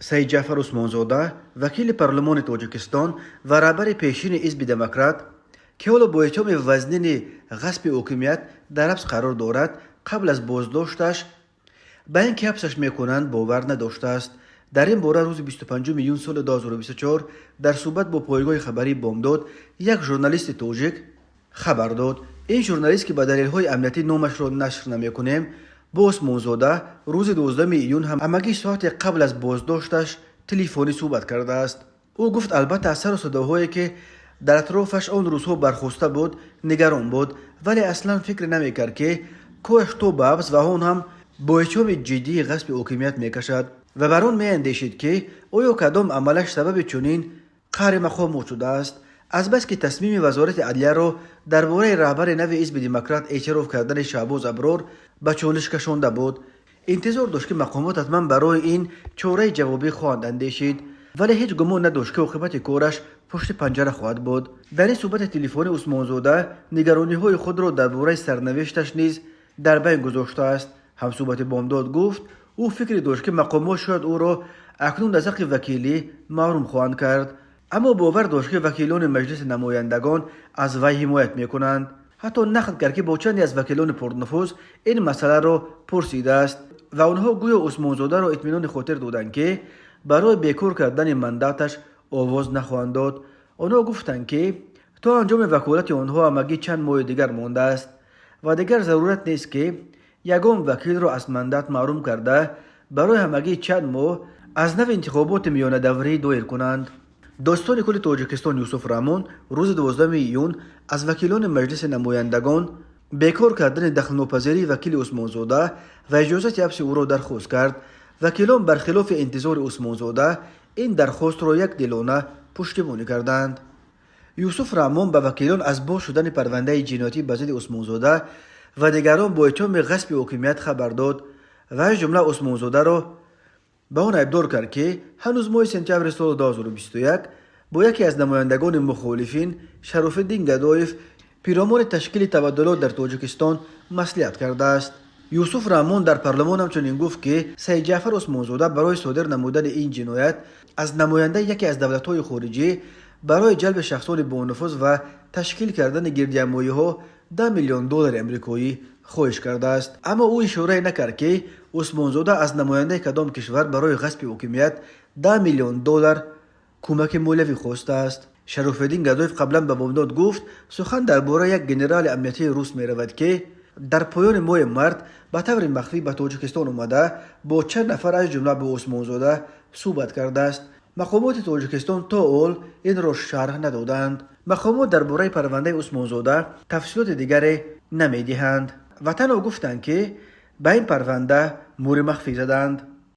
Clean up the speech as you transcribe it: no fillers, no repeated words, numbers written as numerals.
سید جعفر عثمانزاده وکیل پارلمان تاجیکستان و رهبر پیشین حزب دموکرات که حالا با اتهام وزنین غصب حکومت در حبس قرار دارد، قبل از بازداشتش به اینکه حبسش میکنند باور نداشته است. در این باره روز 25 میلیون سال 2024 در صحبت با پایگاه خبری بامداد یک ژورنالیست تاجیک خبر داد. این ژورنالیست که به دلیل‌های امنیتی نامش را نشر نمی‌کنیم، با عثمانزاده روز 12 میلیون هم همگی ساعت قبل از بازداشتش تلفنی صحبت کرده است. او گفت البته از سر و صداهایی که در اطرافش آن روزها برخواسته بود نگران بود، ولی اصلا فکر نمی‌کرد که کوهش تو به حبس و آن هم با اتهام جدی غصب حکومت میکشد و بر آن میاندیشید که آیا کدام عملش سبب چنین قهر مقام شده است. از بس که تصمیم وزارت عدلیه را درباره رهبر نو حزب دموکرات اعتراف کردن شهباز ابرار به چالش کشانده بود، انتظار داشت که مقامات حتما برای این چاره جوابی خواهند اندیشید، ولی هیچ گمان نداشت که عاقبت کارش پشت پنجره خواهد بود. در این صحبت تلفنی عثمانزاده نگرانی‌های خود را درباره سرنوشتش نیز در بین گذاشته است. همصحبت بامداد گفت او فکری داشت که مقامات شاید او را اکنون از حق وکیلی محروم خواهند کرد، اما باور داشت که وکیلان مجلس نمایندگان از وی حمایت میکنند. حتی نقد کرد که با چندی از وکیلان پرنفوذ این مسئله را پرسیده است و آنها گویا عثمانزاده را اطمینان خاطر دادند که برای بیکار کردن منداتش آواز نخواهند داد. آنها گفتند که تا انجام وکالت آنها همگی چند ماه دیگر مانده است و دیگر ضرورت نیست که یگان وکیل را از مندات محروم کرده برای همگی چند ماه از نو انتخابات میانه دوره دایر کنند. داستان کل تاجیکستان یوسف رامون روز 12 میلیون از وکیلان مجلس نمایندگان بیکار کردن دخل‌ناپذیری وکیل عثمانزاده و اجازه حبس او را درخواست کرد. وکیلان برخلاف انتظار عثمانزاده این درخواست را یک دلانه پشتیبانی کردند. یوسف رامون به وکیلان از باز شدن پرونده جنایتی به ضد عثمانزاده و دیگران با اتهام غصب حکومت خبر داد و از جمله عثمانزاده را به آن ابدار کرد که هنوز ماه سپتامبر سال 2021 با یکی از نمایندگان مخالفین شراف‌الدین گدایف پیرامون تشکیل تبادلات در تاجیکستان مصلحت کرده است. یوسف رامون در پارلمان همچنین گفت که سید جعفر عثمانزاده برای صادر نمودن این جنایت از نماینده یکی از دولت‌های خارجی برای جلب شخصان با نفوذ و تشکیل کردن گردجمعی‌ها 10 میلیون دلار آمریکایی خواهش کرده است. اما او اشاره نکرد که عثمانزاده از نماینده کدام کشور برای غصب حکومت 10 میلیون دلار کمک مالی خواسته است. شراف‌الدین گدایف قبلا به بامداد گفت سخن درباره یک ژنرال امنیتی روس می رود که در پایان ماه مارت به طور مخفی به تاجیکستان آمده با چند نفر از جمله با عثمانزاده صحبت کرده است. مقامات تاجیکستان تا حال این را شرح ندادند. مقامات درباره پرونده عثمانزاده تفصیلات دیگری نمیدهند و تنها گفتند که به این پرونده مور مخفی زدند.